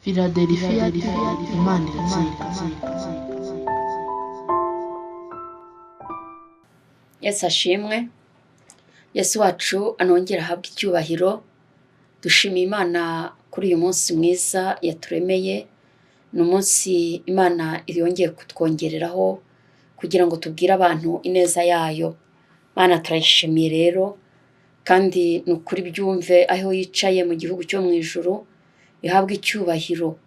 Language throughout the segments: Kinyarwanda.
Philadelphia Imana iratsinda. Yesu ashimwe. Yesu wacu anongera ahabwa icyubahiro. Dushimiye Imana kuri uyu munsi mwiza yaturemeye. Ni umunsi Imana yongeye kutwongereraho kugira ngo tubwire abantu ineza yayo. Imana turayishimiye rero, kandi ni ukuri byumve aho yicaye mu gihugu cyo mu ijuru, ihabwa icyubahiro.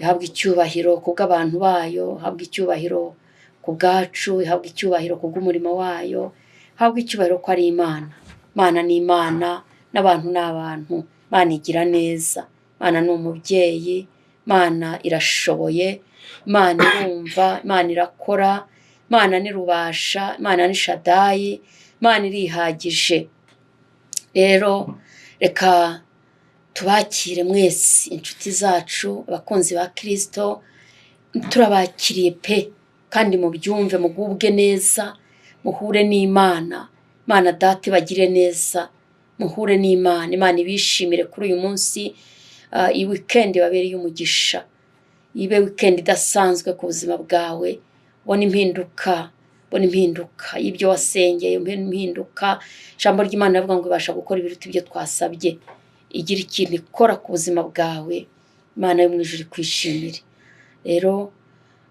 Ihabwa icyubahiro kubw'abantu bayo, ihabwa icyubahiro ku bwacu, ihabwa icyubahiro kubw'umurimo wayo, ihabwa icyubahiro ko ari Imana. Imana ni Imana, n'abantu ni abantu. Imana igira neza, Imana ni umubyeyi, Imana irashoboye, Imana irumva, Imana irakora, Imana ni Rubasha, Imana ni Shadayi, Imana irihagije. Rero reka tubakire mwese inshuti zacu, abakunzi ba Kristo, turabakiriye pe, kandi mubyumve, mugubwe neza, muhure n'Imana. Imana Data ibagire neza, muhure n'Imana. Imana ibishimire kuri uyu munsi. Iyi weekend babereye umugisha, ibe weekend idasanzwe ku buzima bwawe. Bona impinduka y'ibyo wasengeye, impinduka. Ijambo ry'Imana rivuga ngo ibasha gukora ibiruta ibyo twasabye. Igira ikintu ikora ku buzima bwawe, Imana yo mu ijuru ikwishimire. Rero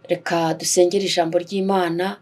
reka dusengere ijambo ry'Imana,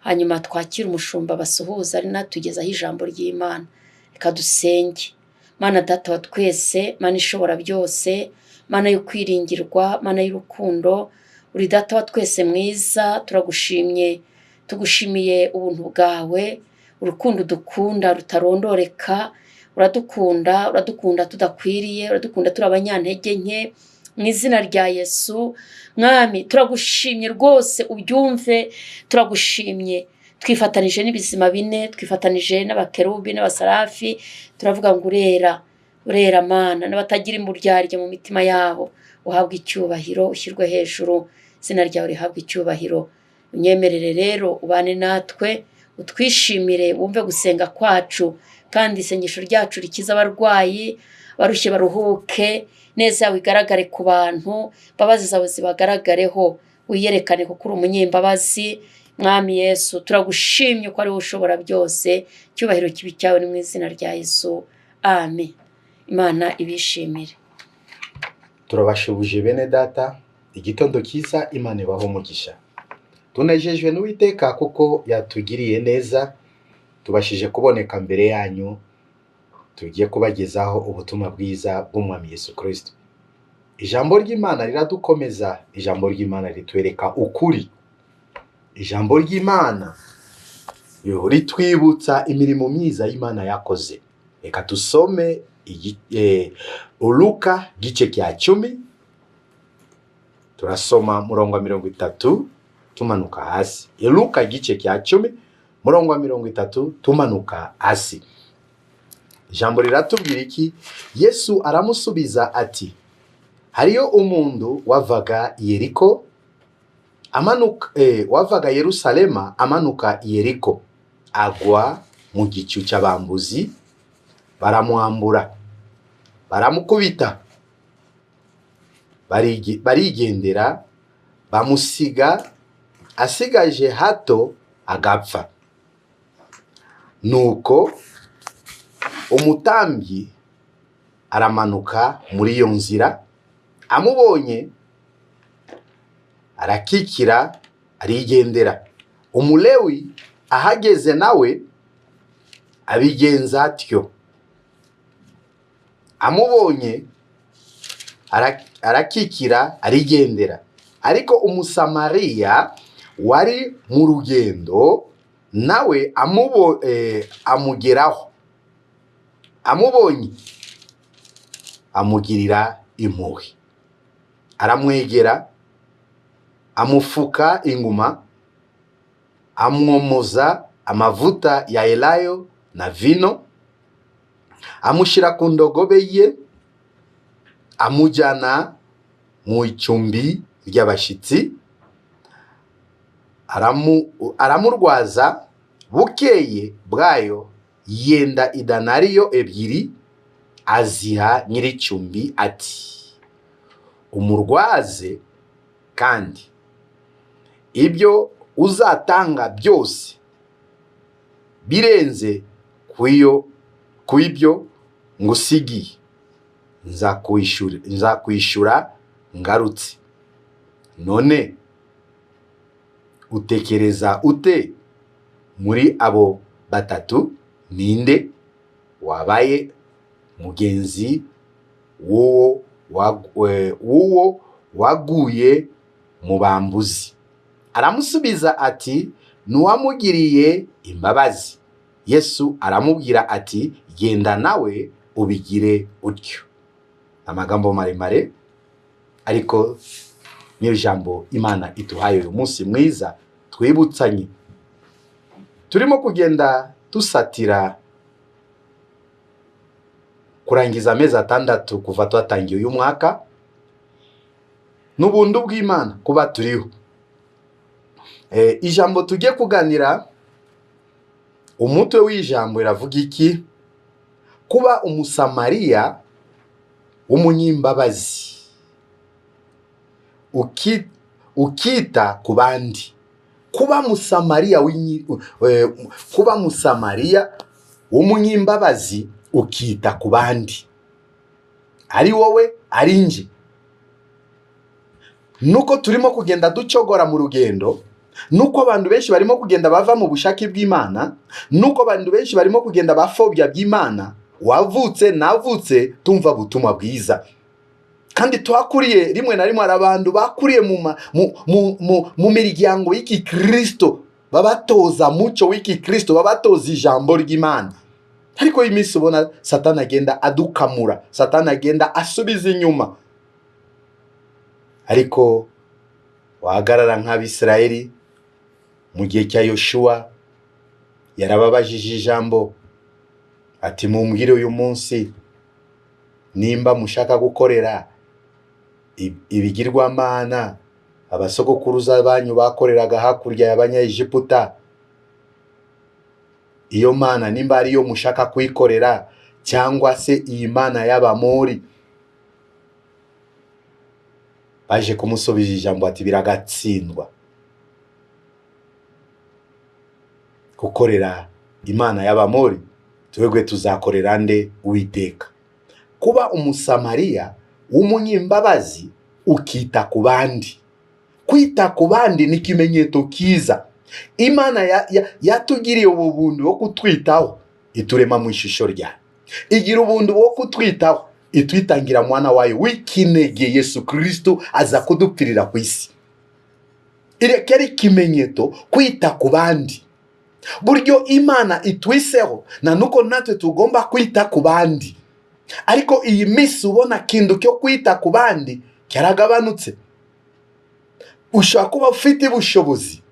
hanyuma twakire umushumba basuhuza ari natugezaho ijambo ry'Imana. Reka dusenge. Mana Data wa twese, Mana ishobora byose, Mana yo kwiringirwa, Mana y'urukundo, uri Data wa twese mwiza. Turagushimye, tugushimiye ubuntu bwawe, urukundo dukunda rutarondoreka. Uradukunda tudakwiriye, uradukunda turi abanyantege nke. Mu izina rya Yesu Mwami, turagushimye rwose, ubyumve. Turagushimye, twifatanije n'ibizima bine, twifatanije n'abakerubi n'abasarafi, turavuga ngo urera Mana. N'abatagira imburyarya mu mitima yabo, uhabwe icyubahiro, ushyirwe hejuru, izina ryawe rihabwe icyubahiro. Unyemerere rero ubane natwe, utwishimire, wumve gusenga kwacu, kandi isengesho ryacu rikiza abarwayi, barushye baruhuke, neza yawe igaragare ku bantu, imbabazi zawe zibagaragareho, wiyerekane kuko uri umunyembabazi. Mwami Yesu, turagushimye ko ari wowe ushobora byose. Icyubahiro kibi cyawe ni mu izina rya Yesu, amen. Imana ibishimire. Turabashubuje bene data, igitondo cyiza, Imana ibaho umugisha. Tunejejwe n'Uwiteka kuko yatugiriye neza, tubashije kuboneka mbere yanyu, tugiye kubagezaho ubutumwa bwiza bw'Umwami Yesu Kristo. Ijambo ry'Imana riradukomeza, ijambo ry'Imana ritwereka ukuri. Ijambo ry'Imana ritwibutsa imirimo myiza y'Imana yakoze. Reka tusome Luka gice cya 10, turasoma murongo wa 30 tumanuka hasi. Luka gice cya 10 murongo wa 30 tumanuka hasi. Ijambo riratubwira iki? Yesu aramusubiza ati, hariyo umuntu wavaga Yeriko wavaga Yerusalema amanuka Yeriko, agwa mu gicu cy'abambuzi, baramwambura, baramukubita, barigendera, bamusiga asigaje hato agapfa. Nuko umutambyi aramanuka muri iyo nzira, amubonye arakikira arigendera. Umulewi ahageze nawe abigenza atyo, amubonye arakikira arigendera. Ariko umusamariya wari mu rugendo nawe amugeraho, amubonye amugirira impuhwe, aramwegera, amufuka inguma, amwomoza amavuta ya elayo na vino, amushyira ku ndogobe ye, amujyana mu icumbi ry'abashyitsi, aramurwaza. Bukeye bwayo yenda idanariyo ebyiri aziha nyir'icumbi ati, umurwaze, kandi ibyo uzatanga byose birenze ku ibyo ngusigiye nzakwishura ngarutse. None utekereza ute muri abo batatu ninde wabaye mugenzi w'uwo waguye mu bambuzi? Aramusubiza ati, n'uwamugiriye imbabazi. Yesu aramubwira ati, genda nawe ubigire utyo. Amagambo maremare, ariko niyo jambo Imana iduhaye uyu munsi mwiza twibutsanye. Turimo kugenda dusatira kurangiza amezi 6 kuva twatangiye uyu mwaka, n'ubuntu bw'Imana kuba turiho. Ijambo tugiye kuganira, umutwe w'ijambo iravuga iki? Kuba umusamariya w'umunyimbabazi, ukita ku bandi. Kuba musamariya w'umunyimbabazi ukita ku bandi, ari wowe ari nje. Nuko turimo kugenda ducogora mu rugendo, nuko abantu benshi barimo kugenda bava mu bushake bw'Imana, nuko abantu benshi barimo kugenda bafobya by'Imana. Wavutse navutse tumva butumwa bwiza, kandi twakuriye rimwe na rimwe abantu bakuriye mu miryango y'iki Kristo, babatoza muco w'iki Kristo, babatoza ijambo ry'Imana. Ariko iminsi ubona Satani agenda adukamura, Satani agenda asubiza inyuma. Ariko wahagarara nk'Abisirayeli mu gihe cya Yoshua, yarababajije ijambo ati, mumbwire uyu munsi nimba mushaka gukorera ibigirwamana abasogokuruza banyu bakoreraga hakurya y'Abanyegiputa. Iyo mana nimba ariyo mushaka kuyikorera, cyangwa se iyi mana y'Abamori. Baje kumusubiza ijambo ati, biragatsindwa gukorera imana y'Abamori, twebwe tuzakorera nde? Uwiteka. Kuba umusamariya w'umunyimbabazi ukita ku bandi. Kwita ku bandi ni ikimenyetso kiza. Imana yatugiriye ubuntu bwo kutwitaho, iturema mu ishusho ryayo. Igira ubuntu bwo kutwitaho, itwitangira mwana wayo w'ikinege Yesu Kristo aza kudupfirira ku isi. Irekera ikimenyetso kwita ku bandi. Buryo Imana itwiseho, na nuko natwe tugomba kwita ku bandi. Ariko iyi minsi ubona kintu cyo kwita ku bandi cyaragabanutse. Ushobora kuba ufite ubushobozi,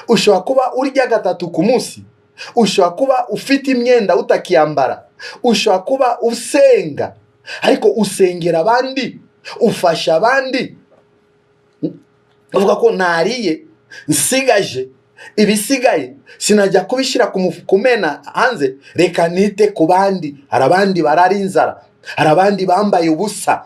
ushobora kuba urya 3 ku munsi, ushobora kuba ufite imyenda utakiyambara, ushobora kuba usenga, ariko usengera abandi, ufasha abandi. Uvuga ko nariye nsigaje, ibisigaye sinajya kubishira kumena hanze, reka nite ku bandi. Hari abandi barari inzara, hari abandi bambaye ubusa,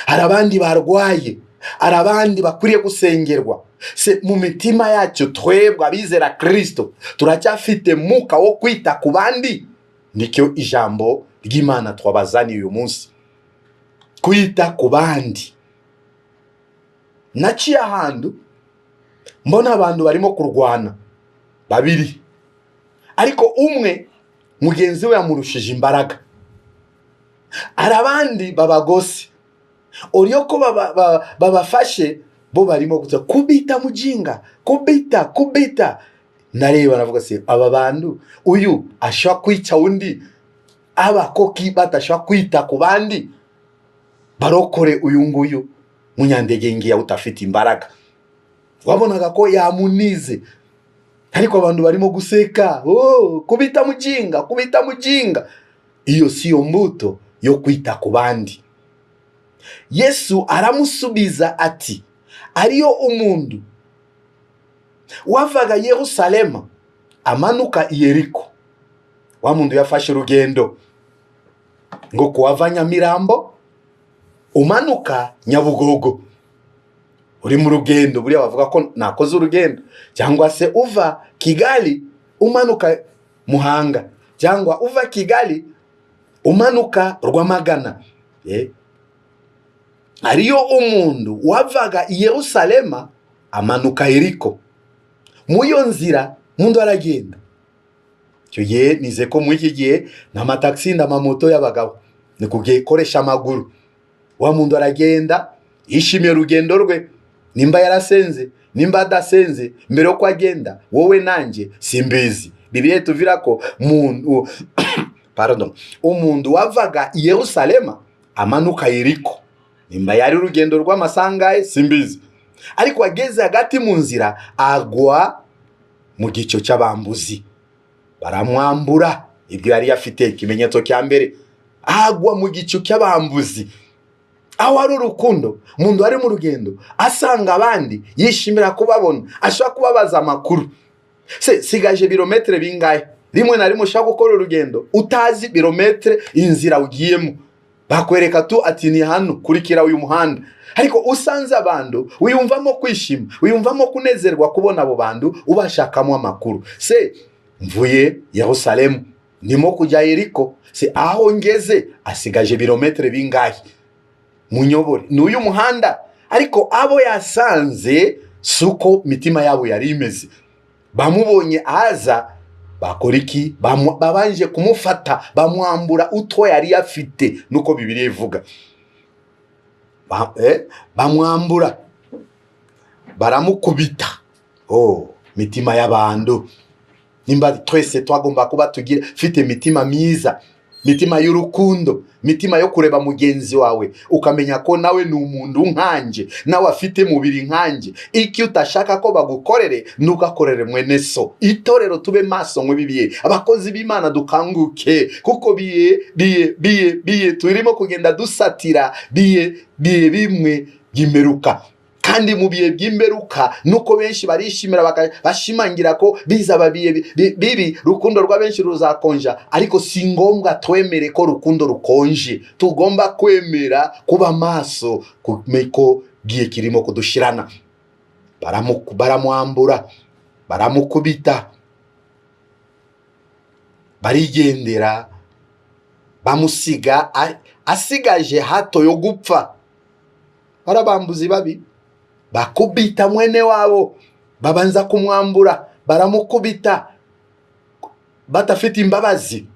hari abandi barwaye, hari abandi bakuriye gusengerwa. Se mu mitima yacu twebwe abizera Kristo turacyafite muka wo kwita ku bandi. Nicyo ijambo ry'Imana twabazaniye uyu munsi, kwita ku bandi. Naciye ahantu mbona abantu barimo kurwana babiri, ariko umwe mugenzi we yamurushije imbaraga. Hari abandi babagose, uriyo ko babafashe bo barimo guta kubita mujinga, kubita. Nareba navuga se, aba bantu uyu ashaka kwica undi, abakoki batashaka kwita ku bandi, barokore uyu nguyu munyandege ngiya utafite imbaraga. Wabonaga ko yamunize, ariko abantu barimo guseka, kubita mujinga. Iyo siyo mbuto yo kwita ku bandi. Yesu aramusubiza ati, ariyo umuntu wavaga Yerusalemu amanuka i Yeriko. Wa muntu yafashe urugendo ngo kuwava Nyamirambo umanuka Nyabugogo, uri mu rugendo, buriya bavuga ko nakoze urugendo, cyangwa se uva Kigali umanuka Muhanga, cyangwa uva Kigali umanuka Rwamagana. Ariyo umundu wavaga i Yerusalema amanuka Yeriko. Muyo nzira mundu aragenda. Cyo gihe nize ko mu iki gihe n'amataxi n'amamoto y'abagabo ni kugekoresha amaguru. Wa mundu aragenda yishimiye urugendo rwe, nimba yarasenze nimba adasenze, mbere yo kwagenda wowe nanje simbizi. Bibiliya tuvira ko mundu umundu wavaga i Yerusalema amanuka Yeriko, nimba yari urugendo rw'amasangaye simbizi, ariko ageze hagati mu nzira agwa mu gico cy'abambuzi, baramwambura ibyo yari afite. Ikimenyetso cya mbere, agwa mu gico cy'abambuzi. Aho ari urukundo, umuntu ari mu rugendo asanga abandi, yishimira kubabona, ashaka kubabaza amakuru. Sigaje birometre bingahe? Rimwe na rimwe ushaka gukora urugendo utazi birometre inzira ugiyemo, bakwereka tu ati ni hano kurikira uyu muhanda, ariko usanze abantu wiyumvamo kwishima, wiyumvamo kunezerwa kubona abo bantu, ubashakamo amakuru. Mvuye Yerusalemu nimo kujya Yeriko, aho ngeze asigaje birometre bingahe? Munyobore n'uyu muhanda. Ariko abo yasanze suko mitima yabo yari imeze, bamubonye aza bakora iki? Babanje kumufata bamwambura utwo yari afite, nuko Bibiliya ivuga. Bamwambura baramukubita. Mitima y'abantu, nimba twese twagomba kuba tugira fite mitima myiza, mitima y'urukundo, mitima yo kureba mugenzi wawe ukamenya ko nawe ni umuntu nkanje, nawe afite mubiri nkanje. Iki utashaka ko bagukorere nugakorere mwene so. Itorero tube maso nk'ibibiye, abakozi b'Imana dukanguke, kuko biye turimo kugenda dusatira biye bimwe by'imperuka. Kandi mu biye by'imperuka nuko benshi barishimira bashimangira ko biza babiye bibi, rukundo rwa benshi ruzakonja. Ariko si ngombwa twemere ko rukundo rukonje, tugomba kwemera kuba maso kumeko giye kirimo kudushirana. Baramwambura, baramukubita, barigendera, bamusiga asigaje hato yo gupfa. Barabambuzi babi bakubita mwene wabo, babanza kumwambura, baramukubita batafite imbabazi.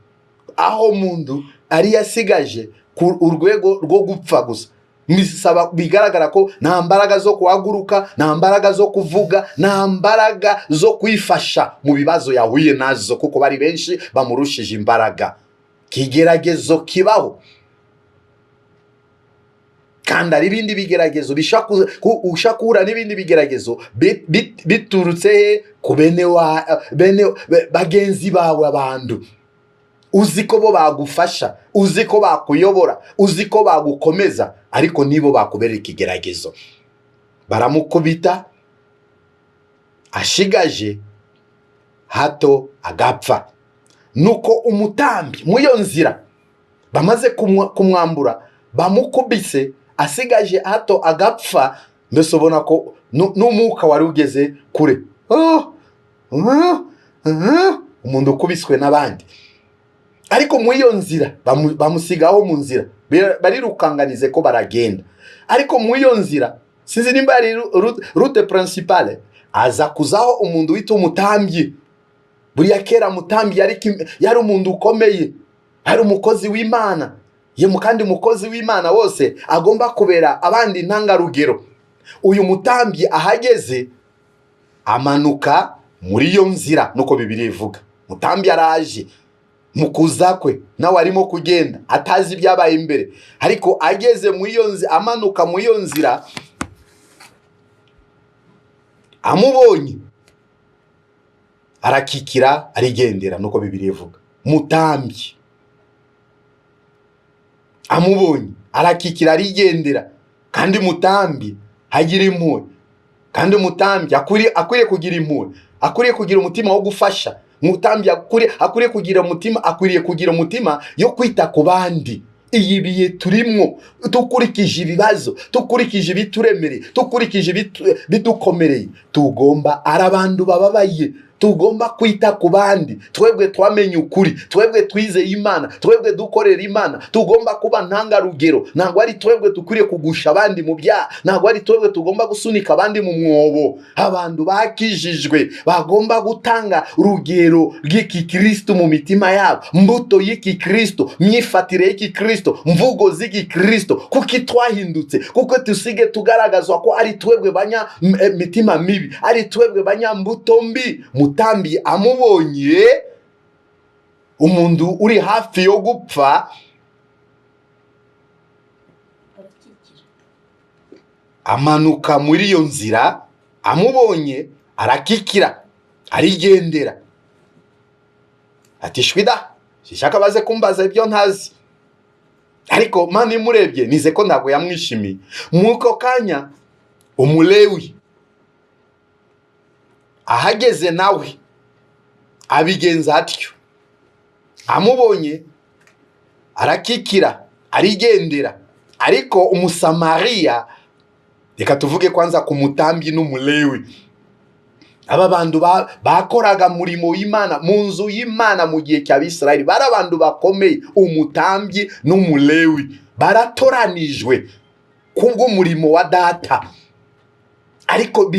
Aho mundu ari yasigaje ku urwego rwo gupfa gusa, misaba bigaragara ko nta mbaraga zo kuhaguruka, nta mbaraga zo kuvuga, nta mbaraga zo kwifasha mu bibazo yahuye nazo, kuko bari benshi bamurushije imbaraga. Kigeragezo kibaho, kandi ari ibindi bigeragezo ushakura n'ibindi bigeragezo biturutse ku bene bagenzi bawe. Abantu uzi ko bo bagufasha, uzi ko bakuyobora, uzi ko bagukomeza, ariko nibo bakubereka ikigeragezo. Baramukubita ashigaje hato agapfa. Nuko umutambi muyo nzira bamaze kumwambura, bamukubise asigaje hato agapfa. Mbese ubona ko n'umwuka wari ugeze kure. Umuntu ukubiswe n'abandi, ariko mu iyo nzira bamusigaho mu nzira, barirukanganize ko baragenda. Ariko mu iyo nzira sinzi nimba ari route principale, aza kuzaho umuntu wita umutambyi. Buriya kera mutambyi yari umuntu ukomeye, hari umukozi w'Imana. Kandi umukozi w'Imana wose agomba kubera abandi ntangarugero. Uyu mutambyi ahageze amanuka muri iyo nzira, nuko Bibiliya ivuga. Mutambyi araje mukuza kwe, nawe arimo kugenda atazi ibyabaye imbere, ariko ageze mu iyo nzira, amanuka mu iyo nzira, amubonye arakikira arigendera, nuko Bibiliya ivuga. Mutambyi amubonye arakikira arigendera, kandi mutambyi hagira impuhwe, kandi mutambyi akwiriye kugira impuhwe, akwiriye kugira umutima wo gufasha. Mutambyi akwiriye kugira umutima yo kwita ku bandi. iyi biye turimwo, tukurikije ibibazo, tukurikije ibituremereye, tukurikije bidukomereye, tugomba arabandu bababaye, tugomba kwita ku bandi. Twebwe twamenye ukuri, twebwe twizeye Imana, twebwe dukorera Imana, tugomba kuba ntangarugero. Ntabwo ari twebwe dukwiriye kugusha abandi mu byaha, ntabwo ari twebwe tugomba gusunika abandi mu mwobo. Abantu bakijijwe bagomba gutanga urugero rw'iki Kristo mu mitima yabo, mbuto y'iki Kristo, myifatire y'iki Kristo, mvugo z'iki Kristo, kuko twahindutse, kuko tusige tugaragazwa ko ari twebwe banya mitima mibi, ari twebwe banya mbuto mbi. Mutambi amubonye umuntu uri hafi yo gupfa, amanuka muri iyo nzira, amubonye arakikira, arigendera. Ati shwida, shishaka baze kumbaza ibyo ntazi. Ariko Mana imurebye nize ko ntabwo yamwishimiye. Muko kanya umulewi ahageze nawe abigenza atyo, amubonye arakikira, arigendera. Ariko umusamariya, reka tuvuge kwanza ku mutambi n'umulewi, aba bandu bakoraga murimo w'Imana mu nzu y'Imana mu gihe cy'Abisirayeli, bari abantu bakomeye. Umutambi n'umulewi baratoranijwe kubw'umurimo wa data. Ariko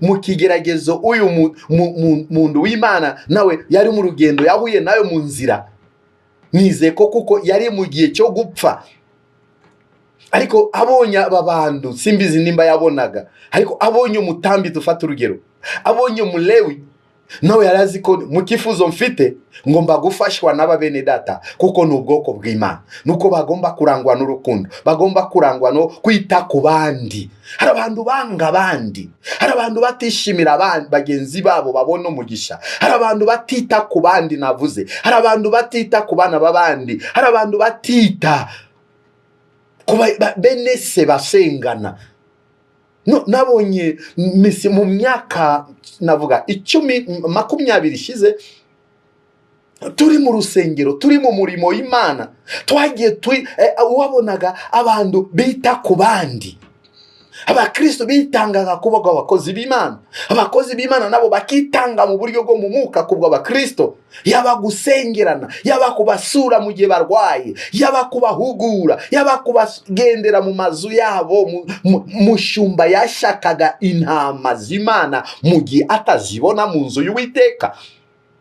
mu kigeragezo uyu muntu w'Imana nawe yari mu rugendo, yahuye nayo mu nzira. Nize ko kuko yari mu gihe cyo gupfa. Ariko abonye aba bandu, simbizi nimba yabonaga, ariko abonye umutambi, dufata urugero, abonye umulewi, nawe yarazi ko mu kifuzo mfite ngomba gufashwa n'aba bene data, kuko ni ubwoko bw'Imana, nuko bagomba kurangwa n'urukundo, bagomba kurangwa no kwita ku bandi. Hari abantu banga abandi, hari abantu batishimira abandi bagenzi babo babona umugisha, hari abantu batita ku bandi, navuze hari abantu batita ku bana b'abandi, hari abantu batita kuba bene se basengana. No, nabonye mu myaka navuga 10-20 ishize, turi mu rusengero, turi mu murimo w'Imana, twagiye wabonaga abantu bita ku bandi. Abakristo bitangaga kuba abakozi b'Imana, abakozi b'Imana nabo bakitanga mu buryo bwo mu mwuka kubwa abakristo, yaba gusengerana, yaba kubasura mu gihe barwaye, yaba kubahugura, yaba kubagendera mu mazu yabo. Mushumba yashakaga intama z'Imana mu gihe atazibona mu nzu y'Uwiteka.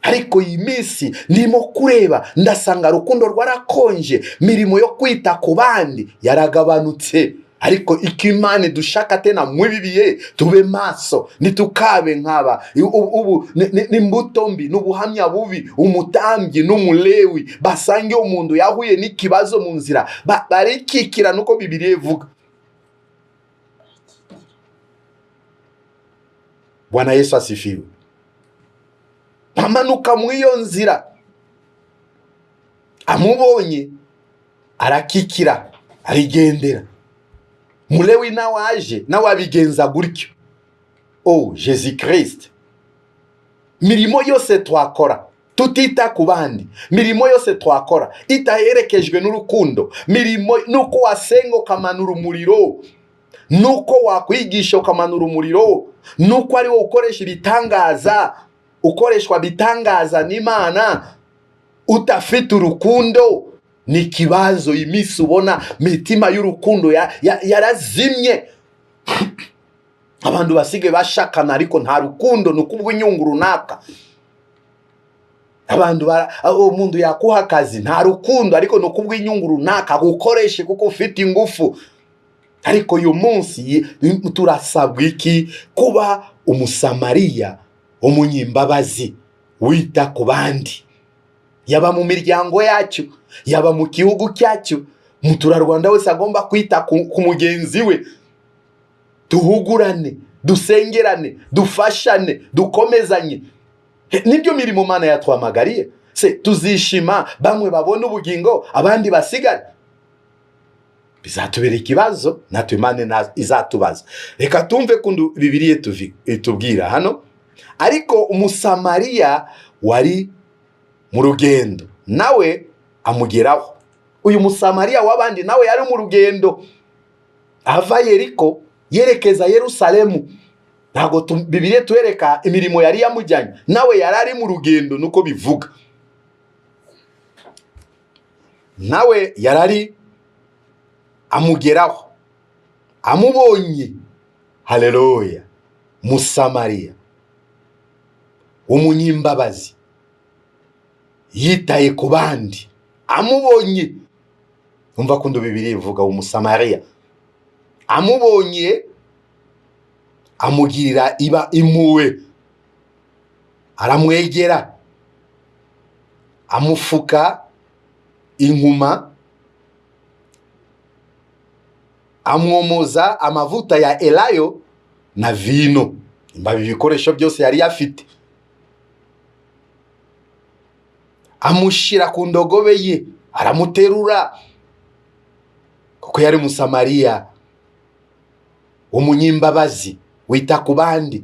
Ariko iyi minsi ndimo kureba ndasanga rukundo rwarakonje, mirimo yo kwita ku bandi yaragabanutse. Ariko ikimane dushaka tena mwibibiye, tube maso, nitukabe nkaba ubu n'imbuto mbi n'ubuhamya bubi. Umutambyi n'umulewi basange umuntu yahuye n'ikibazo mu nzira, barikikira nuko Bibiliya ivuga. Bwana Yesu asifiwe. Amanuka mu iyo nzira, amubonye arakikira, arigendera. Mulewi nawe aje, nawe abigenza gutyo. Oh Jésus Christ, mirimo yose twakora tutita ku bandi, mirimo yose twakora itaherekejwe n'urukundo, mirimo nuko wasenga ukamanura umuriro, nuko wakwigisha ukamanura umuriro, nuko ari wo ukoresha ibitangaza, ukoreshwa bitangaza n'Imana, utafite urukundo, ni kibazo. Imisi ubona mitima y'urukundo yarazimye. Abantu basige bashakana ariko nta rukundo, nukubwo inyungu runaka. Abantu umuntu yakuha akazi, nta rukundo ariko nukubwo inyungu runaka, gukoreshe kuko ufite ingufu. Ariko uyu munsi turasabwa iki? Kuba umusamariya, umunyimbabazi, wita ku bandi, yaba mu miryango yacu, yaba mu gihugu cyacu. Muturarwanda wese agomba kwita ku mugenzi we. Duhugurane, dusengerane, dufashane, dukomezanye. Nibyo mirimo Mana yatwamagariye. Se tuzishima bamwe babone ubugingo, abandi basigare? Bizatubera ikibazo, natwe Imana izatubaza. Reka tumve kundu Bibiliya itubwira hano. Ariko umusamariya wari mu rugendo nawe amugeraho, uyu musamariya w'abandi nawe yari mu rugendo ava Yeriko yerekeza Yerusalemu. Ntago Bibiliya tuwereka imirimo yari yamujyanye, nawe yari ari mu rugendo nuko bivuga. Nawe yari ari amugeraho, amubonye. Haleluya. Musamariya umunyimbabazi yitaye ku bandi, amubonye. Umva kundo Bibiliya ivuga umusamariya amubonye, amugirira impuhwe, aramwegera, amufuka inkuma, amwomoza amavuta ya elayo na vino. Imbabi ibikoresho byose yari yafite, amushira ku ndogobe ye, aramuterura kuko yari musamariya umunyimbabazi wita ku bandi.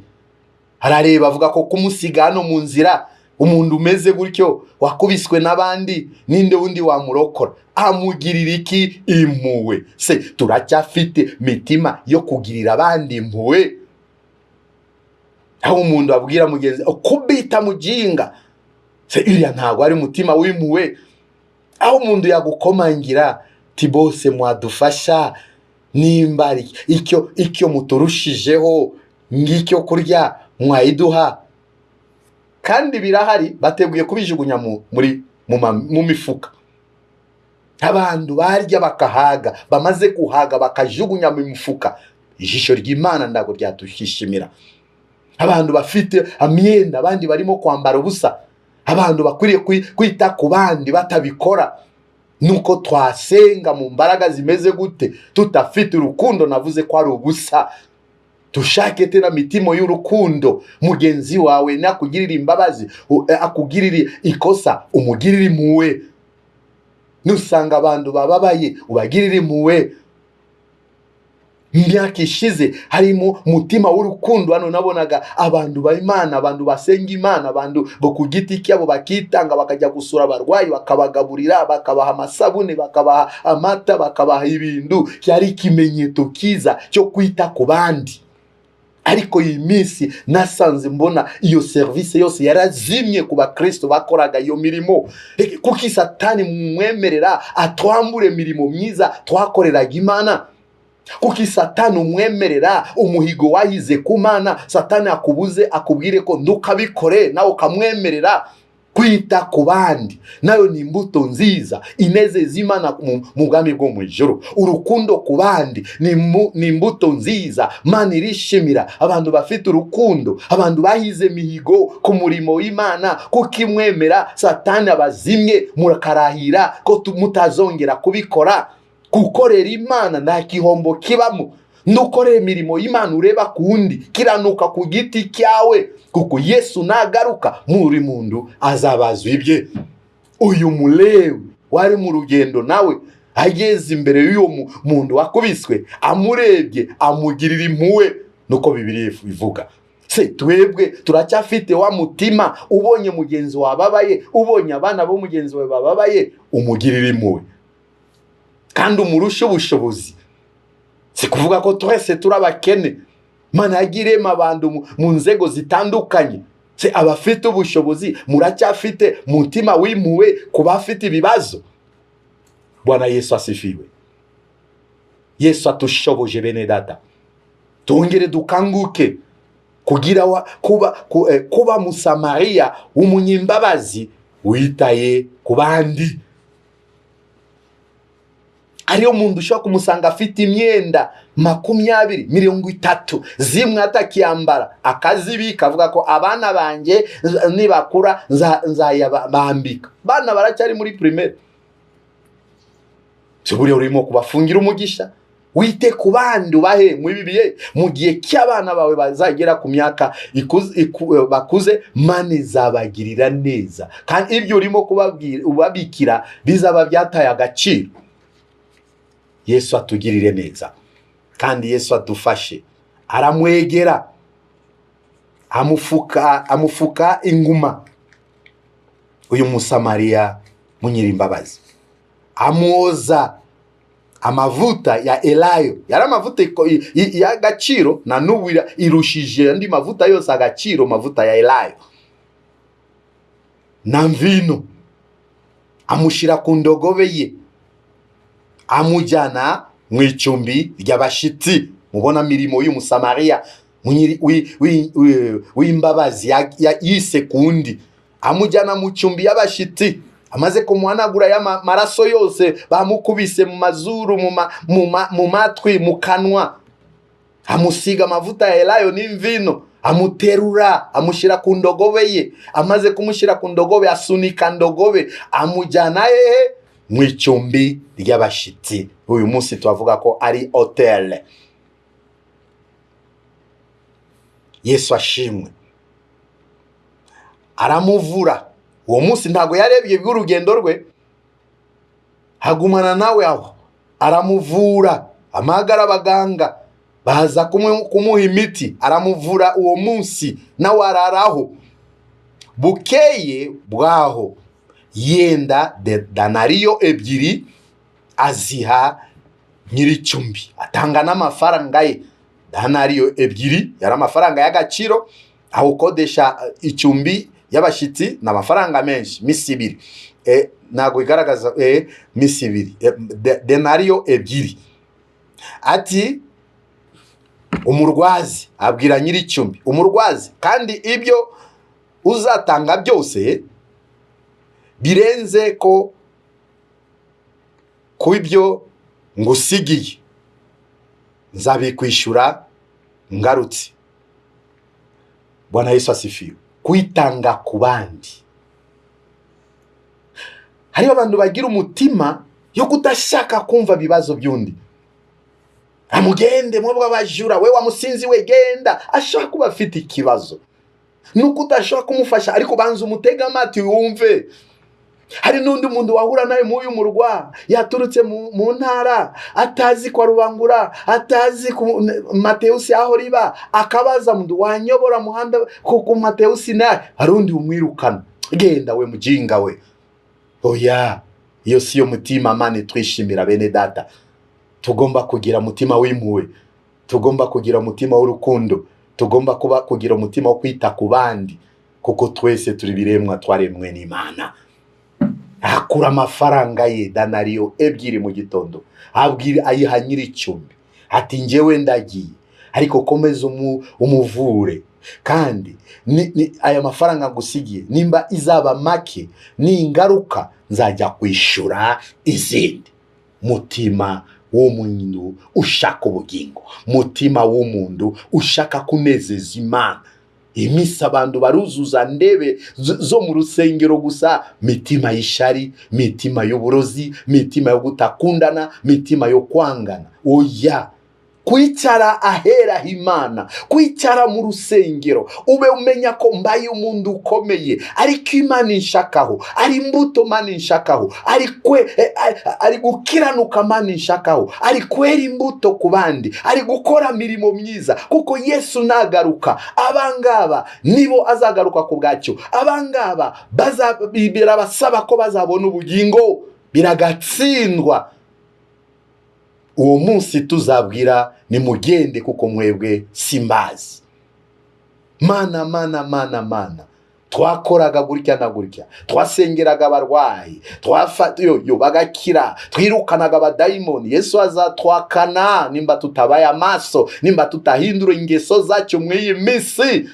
Arareba avuga ko kumusiga hano mu nzira, umuntu umeze gutyo wakubiswe n'abandi, ninde wundi wamurokora? Amugirira iki? Impuhwe. Se turacyafite mitima yo kugirira abandi impuhwe? Aho umuntu abwira mugenzi kubita mujinga, se iriya ntago ari mutima w'impuhwe. Aho umuntu yagukomangira ti bose mwadufasha, nimba icyo muturushijeho ngicyo kurya mwayiduha. Kandi birahari, bateguye kubijugunya mu mifuka. Abantu barya bakahaga, bamaze kuhaga bakajugunya mu mifuka. Ijisho ry'Imana ndago ryatushishimira. Abantu bafite amyenda, abandi barimo kwambara ubusa. Abantu bakwiriye kwita ku bandi batabikora. Nuko twasenga mu mbaraga zimeze gute tutafite urukundo? Navuze ko ari ubusa. Tushake tena mitimo y'urukundo. Mugenzi wawe nakugirira imbabazi, akugirira ikosa, umugirira impuhwe. Nusanga abantu bababaye, ubagirira impuhwe. Imyaka ishize harimo mutima w'urukundo. Hano nabonaga abantu b'Imana, abantu basenga Imana, abantu bo ku giti cyabo bakitanga, bakajya gusura abarwayi, bakabagaburira, bakabaha amasabune, bakabaha amata, bakabaha ibintu. Cyari ikimenyetso kiza cyo kwita ku bandi. Ariko iyi minsi nasanze mbona iyo service yose yarazimye ku bakristo bakoraga iyo mirimo. Kuki Satani mumwemerera atwambure mirimo myiza twakoreraga Imana? Kuki Satani umwemerera umuhigo wahize ku Mana? Satani akubuze akubwire ko ndukabikore, nawe ukamwemerera kwita ku bandi. Nayo ni imbuto nziza inezeza Imana mu bwami bwo mu ijuru. Urukundo ku bandi ni imbuto nziza Mana irishimira. Abantu bafite urukundo, abantu bahize mihigo ku murimo w'Imana, kuko imwemera Satani abazimye, murakarahira ko mutazongera kubikora. Gukorera Imana nta gihombo kibamo. Nukorera imirimo y'Imana ureba kundi, kiranuka ku giti cyawe, kuko Yesu nagaruka muri mundu azabazwa ibye. Uyu mulewi wari mu rugendo nawe ageze imbere y'uwo muntu wakubiswe, amurebye, amugirira impuhwe. Nuko Bibiliya ivuga. Se twebwe turacyafite wa mutima, ubonye mugenzi wababaye, ubonye abana bo mugenzi wawe bababaye, umugirira impuhwe kandi umurusha ubushobozi. Si kuvuga ko twese turabakene. Mana yagirema abantu mu nzego zitandukanye. Se abafite ubushobozi muracyafite mutima w'impuhwe ku bafite ibibazo. Bwana Yesu asifiwe. Yesu atushoboje bene data. Tongere dukanguke kugira kuba musamariya umunyimbabazi witaye ku bandi. Ariyo muntu ushobora kumusanga afite imyenda 20, 30 zimwe atakiyambara, akazibika avuga ko abana banjye nibakura nzayabambika. Bana baracyari muri primaire. Seburi urimo kubafungira umugisha. Wite ku bandi ubahe mu bibiye mu gihe cy'abana bawe bazagera ku myaka bakuze, Mana izabagirira neza. Kandi ibyo urimo kubabwira ubabikira bizaba byataye agaciro. Yesu atugirire neza kandi Yesu adufashe. Aramwegera, amufuka inguma. Uyu musamariya munyirimbabazi amwoza amavuta ya elayo. Yari amavuta y'agaciro, na n'ubu irushije andi mavuta yose agaciro, mavuta ya elayo. Na mvino amushira ku ndogobe ye, amujyana mu icumbi ry'abashitsi. Mubona mirimo y'umusamariya w'imbabazi yise kundi, amujyana mu cumbi y'abashitsi. Amaze kumuhanagura ya maraso yose bamukubise mu mazuru, mu matwi, mu kanwa, amusiga amavuta ya elayo n'imvino, amuterura amushira ku ndogobe ye. Amaze kumushira ku ndogobe, asunika ndogobe amujyana mu icumbi ry'abashitsi. Uyu munsi tuvuga ko ari hotel. Yesu ashimwe. Aramuvura. Uwo munsi ntago yarebye by'urugendo rwe, hagumana nawe aho. Aramuvura, amagara abaganga baza kumuha imiti, aramuvura uwo munsi, nawe araraho. Bukeye bwaho yenda danariyo ebyiri aziha nyiricumbi, atanga n'amafaranga ye. Danariyo ebyiri yari amafaranga y'agaciro, awukodesha icumbi y'abashitsi n'amafaranga menshi, misi 2. Nago igaragaza misi 2, denariyo ebyiri. Ati umurwazi abwira nyiricumbi, umurwazi, kandi ibyo uzatanga byose birenze ko ibyo ngusigiye, nzabikwishura ngarutse. Bwana Yesu asifiwe. Kwitanga ku bandi. Hariho abantu bagira umutima yo kudashaka kumva bibazo by'undi. Amugende mwebwe abajura, we wamusinzi we genda, ashaka kuba afite ikibazo. Nuko udashaka kumufasha, ariko banza umutega amati wumve. Hari n'undi muntu wahura nawe mu uyu murwa, yaturutse mu ntara, atazi kwa Rubangura, atazi ku Mateusi aho riba, akabaza mundu wanyobora muhanda ku Mateusi naye, harundi umwirukana. Genda we mujinga we. Oya, iyo siyo mutima mane twishimira bene data. Tugomba kugira mutima w'impuhwe, tugomba kugira mutima w'urukundo, tugomba kugira umutima wo kwita ku bandi, kuko twese turi biremwa twaremwe n'Imana. Akura amafaranga ye danariyo ebyiri mu gitondo, abwira ayiha nyiricumbi, ati njyewe ndagiye, ariko komeza umuvure, kandi aya mafaranga ngusigiye nimba izaba make, ni ingaruka nzajya kwishura izindi. Mutima w'umuntu ushaka ubugingo, mutima w'umuntu ushaka kunezeza Imana. Imisi abantu baruzuza ndebe zo mu rusengero gusa, mitima y'ishari, mitima y'uburozi, mitima yo gutakundana, mitima yo kwangana. Oya, kwicara ahera Imana, kwicara mu rusengero, ube umenya ko mbaye umuntu ukomeye, ariko Imana inshakaho, ari imbuto Imana inshakaho, ari gukiranuka Imana inshakaho, ari kwera imbuto ku bandi, ari gukora mirimo myiza, kuko Yesu nagaruka, abangaba nibo azagaruka ku bwacyo. Abangaba birabasaba ko bazabona ubugingo, biragatsindwa. Uwo munsi tuzabwira ni mugende kuko mwebwe simbazi. Mana twakoraga gutya na gutya, twasengeraga abarwayi, bagakira, twirukanaga abadayimoni. Yesu azatwakana nimba tutabaye amaso, nimba tutahindura ingeso zacu mw'iyi misi.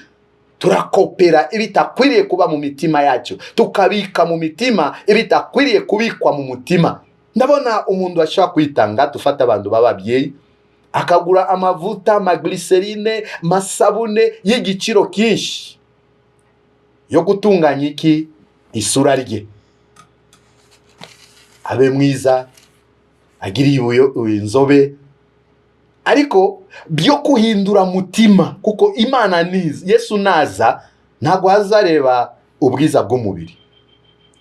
Turakopera ibitakwiriye kuba mu mitima yacu, tukabika mu mitima ibitakwiriye kubikwa mu mutima. Ndabona umuntu ashaka kwitanga, tufata abantu bababyeyi, akagura amavuta, maglycerine, masabune y'igiciro kinshi yo gutunganya iki isura rye, abe mwiza, agiriye inzobe, ariko byo kuhindura mutima, kuko Imana nizi. Yesu naza ntago azareba ubwiza bw'umubiri.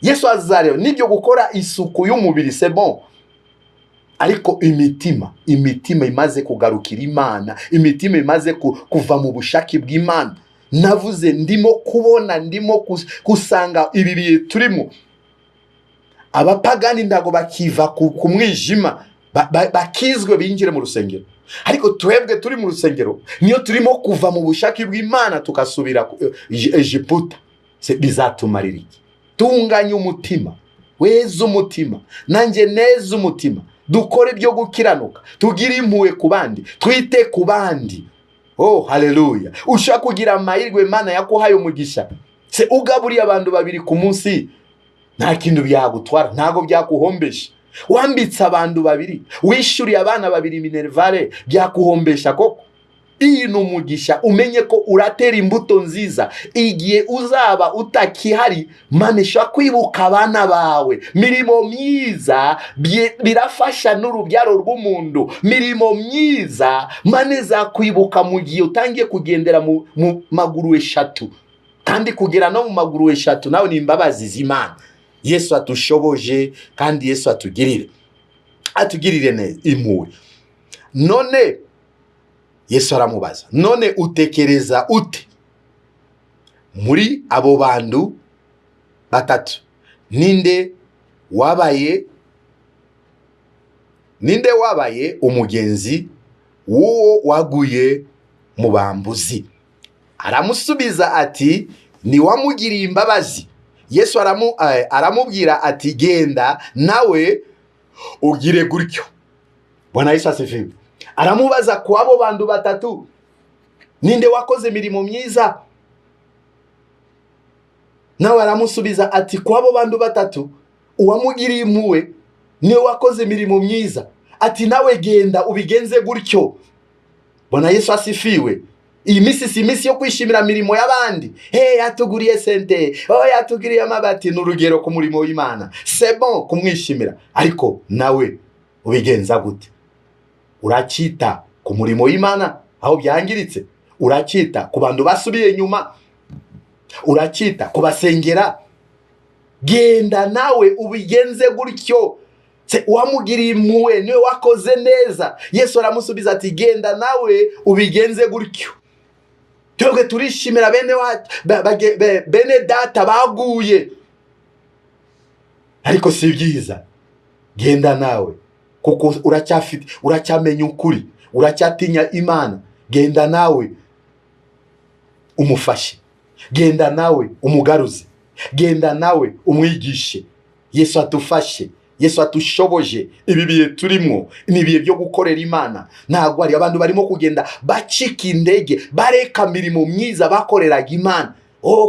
Yesu azareba nibyo gukora isuku y'umubiri, c'est bon, ariko imitima imaze kugarukira Imana, imitima imaze kuva mu bushake bw'Imana. Navuze ndimo kubona, ndimo kusanga ibi bihe turimo abapagani ndago bakiva ku mwijima bakizwe binjire mu rusengero. Ariko twebwe turi mu rusengero niyo turimo kuva mu bushaki bw'Imana tukasubira Egiputa. Bizatumarira iki? Tunganya umutima, weza umutima, nanjye neza umutima, dukore ibyo gukiranuka, tugire impuhwe ku bandi, twite ku bandi. Oh haleluya. Ushaka kugira amahirwe Imana yakuhaye umugisha, se ugaburiye abantu babiri ku munsi, nta kintu byagutwara, ntago byakuhombesha. Wambitse abantu babiri, wishuriye abana babiri minervale, byakuhombesha koko? Iyi ni umugisha. Umenye ko uratera imbuto nziza. Igihe uzaba utakihari, Imana ishobora kwibuka abana bawe. Mirimo myiza birafasha n'urubyaro rw'umuntu. Mirimo myiza Imana izakwibuka mu gihe utangiye kugendera mu maguru eshatu. Kandi kugera no mu maguru eshatu nawe ni imbabazi z'Imana. Yesu atushoboje kandi Yesu atugirire neza impuhwe. None Yesu aramubaza, none utekereza ute muri abo bantu batatu? Ninde wabaye umugenzi w'uwo waguye mu bambuzi? Aramusubiza ati, ni wamugiriye imbabazi. Yesu aramubwira ati, genda nawe ugire gutyo. Bwana Yesu asifiwe. Aramubaza ku abo bantu batatu, ninde wakoze mirimo myiza? Nawe aramusubiza ati, ku abo bantu batatu uwamugiriye impuhwe niwe wakoze mirimo myiza. Ati nawe genda ubigenze gutyo. Bwana Yesu asifiwe. Iyi misi si misi yo kwishimira mirimo y'abandi. Yatuguriye sente, yatugiriye amabati, n'urugero ku murimo w'Imana. C'est bon kumwishimira, ariko nawe ubigenza gute? Uracita ku murimo w'Imana aho byangiritse? Uracita ku bantu basubiye nyuma? Uracita ku basengera? Genda nawe ubigenze gutyo. Uwamugiriye impuhwe niwe wakoze neza. Yesu aramusubiza ati, genda nawe ubigenze gutyo. Twebwe turishimira bene data baguye, ariko si byiza. Genda nawe kuko uracyamenya ukuri, uracyatinya Imana. Genda nawe umufashe, genda nawe umugaruze, genda nawe umwigishe. Yesu atufashe, Yesu atushoboje. Ibi bihe turimo ni ibihe byo gukorera Imana. Ntabwo ari abantu barimo kugenda bacika indege, bareka mirimo myiza bakoreraga Imana.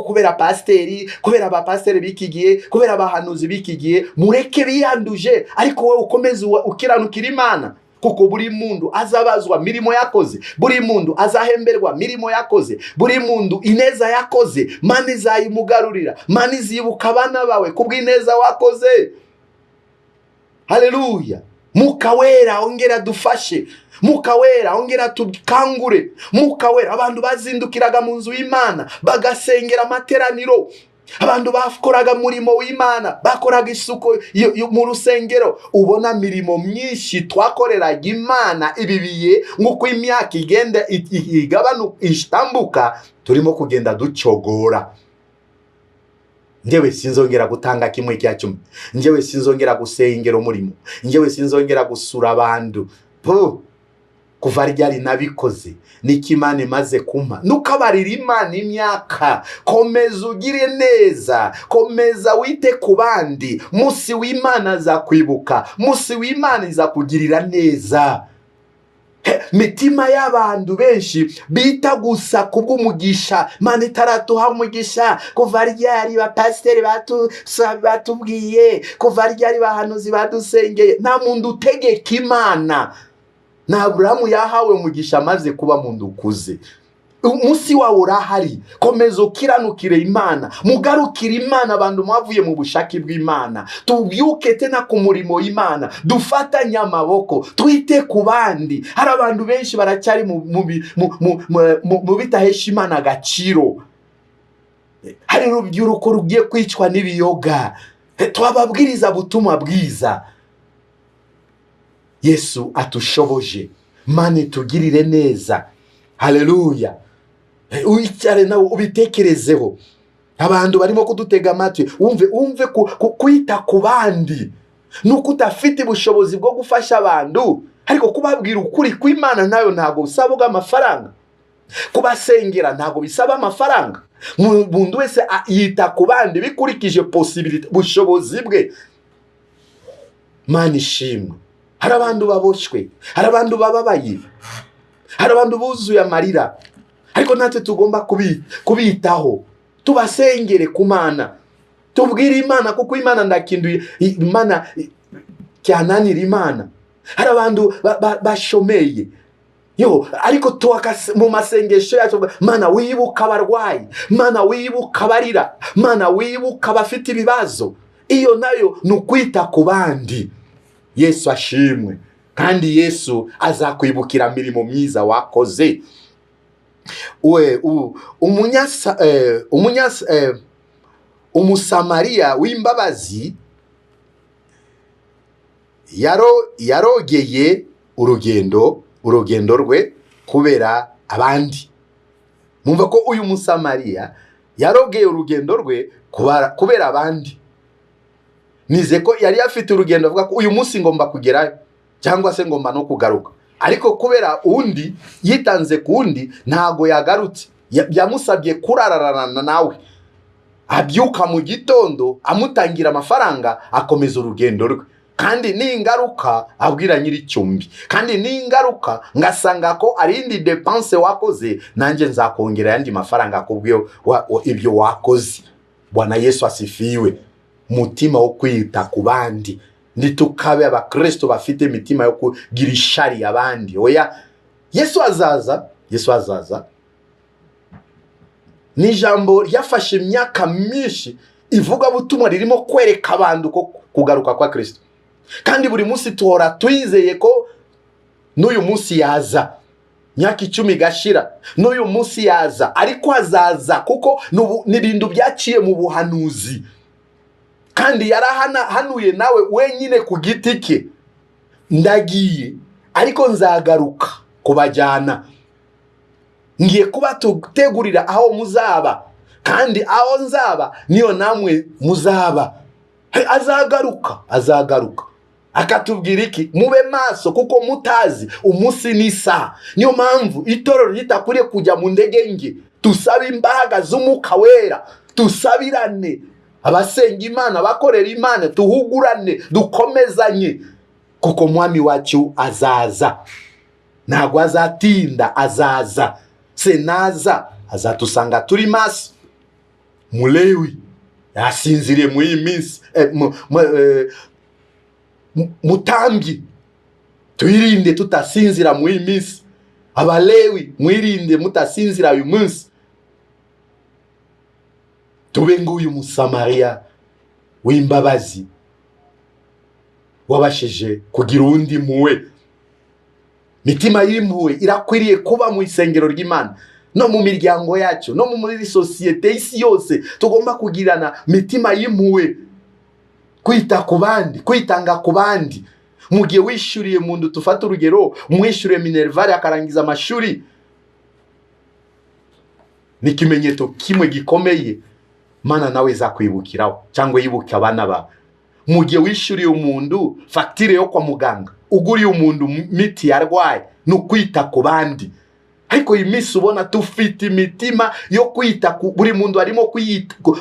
Kubera pasiteri, kubera abapasiteri bikigiye, kubera abahanuzi bikigiye, mureke biyanduje, ariko wowe ukomeze ukiranukira Imana. Kuko buri muntu azabazwa mirimo yakoze, buri muntu azahemberwa mirimo yakoze, buri muntu ineza yakoze Imana izayimugarurira. Imana izibuka abana bawe kubw'ineza wakoze. Haleluya. Mwuka Wera ongera dufashe, Mwuka Wera ongera tukangure. Mwuka Wera, abantu bazindukiraga mu nzu y'Imana bagasengera amateraniro, abantu bakoraga murimo w'Imana, bakoraga isuku mu rusengero. Ubona mirimo myinshi twakoreraga Imana ibibiye, nk'uko imyaka igenda itambuka, turimo kugenda ducogora. Njyewe sinzongera gutanga kimwe cya cumi. Njyewe sinzongera gusengera umurimo. Njyewe sinzongera gusura abantu. Kuva ryari nabikoze? Niki Imana imaze kumpa? Nukabarira Imana imyaka. Komeza ugire neza, komeza wite ku bandi. Musi w'Imana azakwibuka, musi w'Imana izakugirira neza. Mitima y'abantu benshi bita gusa kubw'umugisha. Imana itaratuha umugisha. Kuva ryari bapasiteri batubwiye, kuva ryari bahanuzi badusengeye. Nta muntu utegeka Imana. Na Aburahamu yahawe umugisha maze kuba muntu ukuze. Umunsi wawe urahari. Komeza ukiranukire Imana, mugarukire Imana. Abantu mwavuye mu bushaki bw'Imana, tubyuke tena ku murimo w'Imana, dufatanye amaboko, twite ku bandi. Hari abantu benshi baracyari mu bitahesha Imana agaciro. Hari urubyiruko rugiye kwicwa n'ibiyoga. Twababwiriza butumwa bwiza. Yesu atushoboje. Imana itugirire neza. Haleluya. Uwicare nawe ubitekerezeho. abantu barimo kudutega amatwi, wumve kwita ku bandi nuko utafite ubushobozi bwo gufasha abantu, ariko kubabwira ukuri kw'Imana nayo ntago bisaba amafaranga, kubasengera ntago bisaba amafaranga. Umuntu wese yita ku bandi bikurikije possibility, ubushobozi bwe. Mana ishimwe. Hari abantu baboshwe, hari abantu bababaye, hari abantu buzuye amarira, ariko natwe tugomba kubitaho, tubasengere ku Mana, tubwire Imana, kuko Imana ndakinduye, Imana cyananira Imana. Hari abantu bashomeye, ariko mu masengesho yacu, Mana wibuka abarwayi, Mana wibuka abarira, Mana wibuka abafite ibibazo. Iyo nayo nukwita ku bandi. Yesu ashimwe, kandi Yesu azakwibukira mirimo myiza wakoze. Umusamariya w'imbabazi yarogeye urugendo rwe kubera abandi. Mumva ko uyu musamariya yarogeye urugendo rwe kubera abandi. Nize ko yari afite urugendo avuga ko uyu munsi ngomba kugerayo cyangwa se ngomba no kugaruka, ariko kubera undi yitanze kundi ntago yagarutse. Byamusabye kurararana nawe, abyuka mu gitondo amutangira amafaranga akomeza urugendo rwe, kandi n'ingaruka abwira nyir'icyumbi, kandi n'ingaruka ngasanga ko arindi dépense wakoze nanjye nzakongera yandi mafaranga kubwiyo ibyo wakoze. Bwana Yesu asifiwe. Mutima wo kwita ku bandi, ntitukabe abakristo bafite mitima yo kugira ishari abandi. Oya, Yesu azaza. Ni ijambo ryafashe imyaka myinshi ivuga butumwa ririmo kwereka abantu ko kugaruka kwa Kristo, kandi buri munsi tuhora twizeye ko n'uyu munsi yaza. Myaka 10 gashira, n'uyu munsi yaza, ariko azaza kuko n'ibintu byaciye mu buhanuzi, kandi yarahanuye nawe wenyine ku giti cye. Ndagiye, ariko nzagaruka kubajyana, ngiye kubategurira aho muzaba, kandi aho nzaba niyo namwe muzaba. Azagaruka akatubwira iki? Mube maso kuko mutazi umunsi n'isaha. Niyo mpamvu itorero ritakwiriye kujya mu ndege nge, tusabe imbaraga z'Umwuka Wera, tusabirane. Abasenga Imana, bakorera Imana, tuhugurane, dukomezanye, kuko mwami wacu azaza. Ntabwo azatinda, azaza. Senaza azatusanga turi maso. Mulewi yasinziriye mu iyi minsi, Mutambi twirinde tutasinzira mu iyi minsi. Abalewi mwirinde mutasinzira uyu munsi. Tube nguyu musamariya w'imbabazi wabashije kugira undi muwe. Mitima y'impuhwe irakwiriye kuba mu isengero ry'Imana, no mu miryango yacu, no muri societe isi yose. Tugomba kugirana mitima y'impuhwe, kwita ku bandi, kwitanga ku bandi. Mugiye wishuriye mundu, tufata urugero, umwishuriye Minerval akarangiza amashuri, ni kimenyetso kimwe gikomeye Mana nawe zakwibukiraho, cyangwa yibuka abana ba. Mugiye wishuriye umundu facture yo kwa muganga, uguriye umundu miti yarwaye, no kwita ku bandi. Ariko imisi ubona tufite imitima yo kwita ku buri mundu, arimo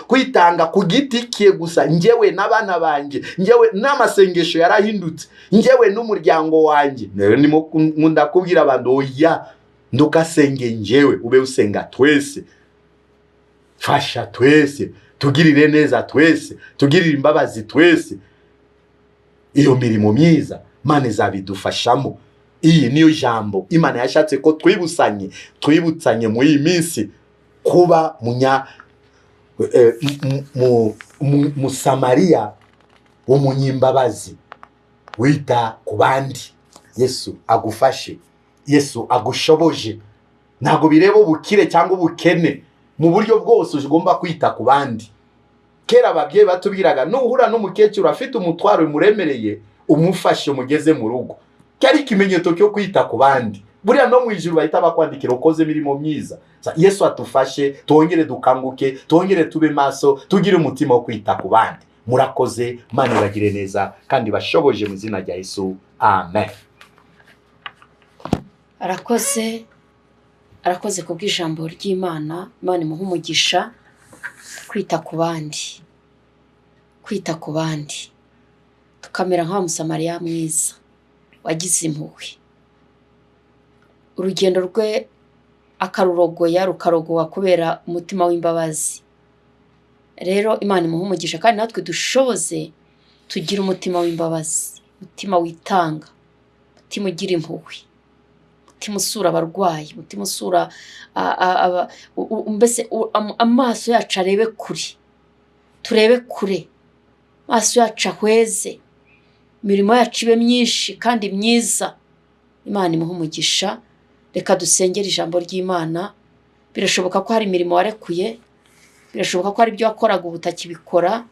kwitanga ku giti cye gusa. Njewe n'abana banje, njewe n'amasengesho yarahindutse, njewe n'umuryango wanje. Nimo nkunda kubwira abantu, oya, ndukasenge njewe, ube usenga twese. Fasha twese, tugirire neza twese, tugirire imbabazi twese. Iyo mirimo myiza Mana izabidufashamo. Iyi niyo jambo Imana yashatse ko twibutsanye mu iyi minsi, kuba musamariya w'umunyimbabazi, wita ku bandi. Yesu agufashe, Yesu agushoboje. Ntago bireba ubukire cyangwa ubukene, mu buryo bwose ugomba kwita ku bandi. Kera ababyeyi batubwiraga, nuhura n'umukecuru afite umutwaro muremereye, umufashe mugeze mu rugo. Cyari ikimenyetso cyo kwita ku bandi. buriya no mu ijuru bahita bakwandikira ukoze imirimo myiza. Yesu atufashe twongere dukanguke, twongere tube maso, tugire umutima wo kwita ku bandi. Murakoze, Imana ibagire neza kandi bashoboje mu izina rya Yesu, amen. arakoze kubw'ijambo ry'Imana. Imana imuhe umugisha. Kwita ku bandi tukamera nka Musamariya mwiza wagize impuhwe, urugendo rwe rukarogowa kubera umutima w'imbabazi. Rero Imana imuhe umugisha kandi natwe dushoboze tugira umutima w'imbabazi, umutima witanga, umutima ugira impuhwe, umutima usura abarwayi, umutima usura mbese amaso yacu arebe kure, turebe kure, amaso yacu ahweze, imirimo yacu ibe myinshi kandi myiza. Imana imuhe umugisha. Reka dusengere ijambo ry'Imana. Birashoboka ko hari imirimo warekuye, birashoboka ko hari ibyo wakoraga ubutakibikora,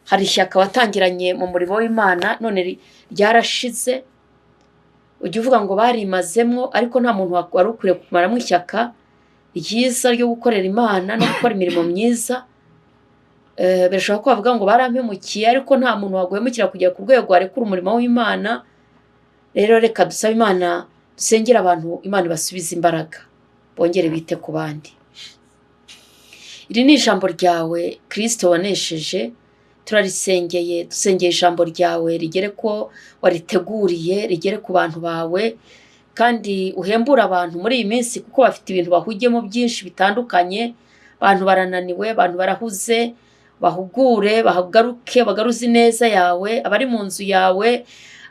hari ishyaka watangiranye mu murimo w'Imana none ryarashize, ujya uvuga ngo barimazemo, ariko nta muntu wari ukwiriye kumaramo ishyaka ryiza ryo gukorera Imana no gukora imirimo myiza. Birashoboka ko bavuga ngo barampemukiye, ariko nta muntu waguhemukira kugera ku rwego warekura umurimo w'Imana. Rero reka dusabe Imana, dusengere abantu Imana ibasubize imbaraga, bongere bite ku bandi. Iri ni ijambo ryawe Kristo wanesheje, turarisengeye, dusengeye ijambo ryawe rigere ko wariteguriye, rigere ku bantu bawe, kandi uhembura abantu muri iyi minsi kuko bafite ibintu bahugiyemo byinshi bitandukanye. Abantu barananiwe, abantu barahuze, bahugure, bagaruze ineza yawe, abari mu nzu yawe,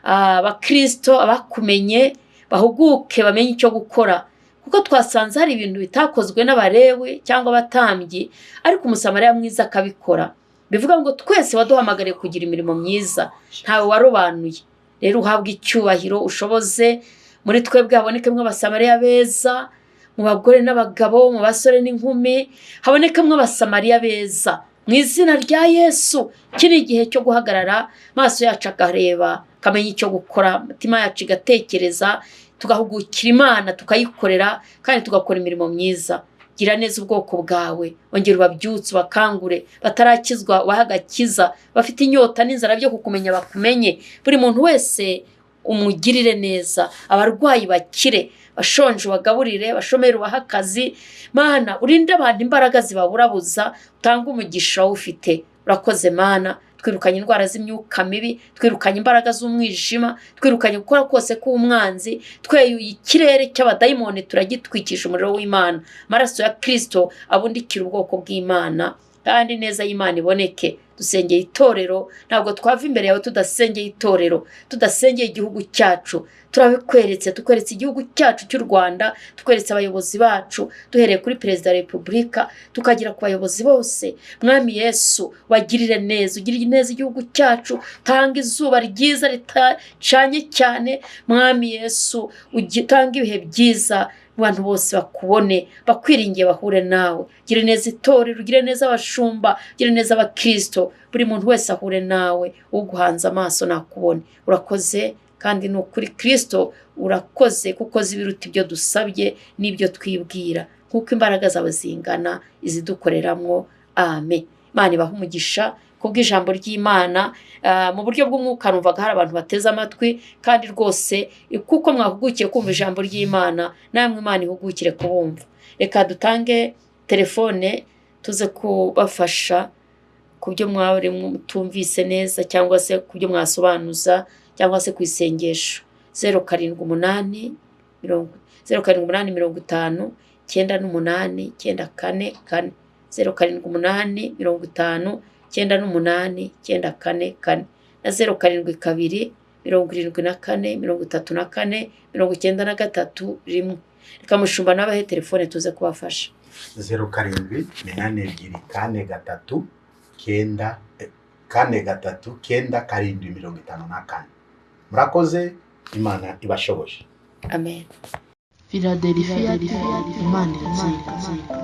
abakristo, abakumenye, bahuguke bamenye icyo gukora, kuko twasanze hari ibintu bitakozwe n'abarewe cyangwa abatambyi, ariko Umusamariya mwiza akabikora. Bivuga ngo twese waduhamagariye kugira imirimo myiza, ntawe warobanuye. Rero uhabwe icyubahiro, ushoboze muri twebwe habonekemo abasamariya beza, mu bagore n'abagabo, mu basore n'inkumi, habonekemo abasamariya beza mu izina rya Yesu. Kiri igihe cyo guhagarara, maso yacu akareba, kamenya icyo gukora, mutima yacu igatekereza, tugahugukira Imana, tukayikorera kandi tugakora imirimo myiza. Gira neza ubwoko bwawe, ongera ubabyutse, bakangure, batarakizwa bahagakiza, bafite inyota n'inzara byo kukumenya bakumenye. Buri muntu wese umugirire neza, abarwayi bakire, bashonje ubagaburire, bashomere ubaha akazi. Mana, urinde abantu imbaraga zibaburabuza, utanga umugisha ufite. Urakoze Mana, twirukanye indwara z'imyuka mibi, twirukanye imbaraga z'umwijima, twirukanye gukora kose k'umwanzi, tweyuye ikirere cy'abadayimoni turagitwikisha umuriro w'Imana. Amaraso ya Kristo abundikira ubwoko bw'Imana, kandi neza y'Imana iboneke. Dusengeye itorero, ntabwo twava imbere yawe tudasengeye itorero, tudasengeye igihugu cyacu. Turabikweretse, tukweretse igihugu cyacu cy'u Rwanda, tukweretse abayobozi bacu, duhereye kuri Perezida wa Repubulika tukagera ku bayobozi bose. Mwami Yesu, wagirire neza, ugirire neza igihugu cyacu, tanga izuba ryiza ritacanye cyane. Mwami Yesu, utanga ibihe byiza, abantu bose bakubone, bakwiringiye, bahure nawe. Gira neza itorero, ugire neza abashumba, ugire neza abakristo, buri muntu wese ahure nawe, uguhanze amaso nakubone. Urakoze kandi ni ukuri Kristo, urakoze kuko zibiruta ibyo dusabye n'ibyo twibwira, kuko imbaraga zawe zingana izidukoreramwo. Amen. Imana ibahe umugisha kubw'ijambo ry'Imana. Mu buryo bw'umwuka numvaga hari abantu bateze amatwi, kandi rwose kuko mwahugukiye kumva ijambo ry'Imana, namwe Imana ihugukire kubumva. Reka dutange telefone tuze kubafasha ku byo mwari mutumvise neza, cyangwa se ku byo mwasobanuza, cyangwa se ku isengesho. 078 50 98 94 078 50 98 94 na 072 74 34 93 1. Reka mushumba nabahe telefone tuze kubafasha. 07 823 9 murakoze, Imana ibashoboje. Amen. Philadelphia, Imana iratsinda.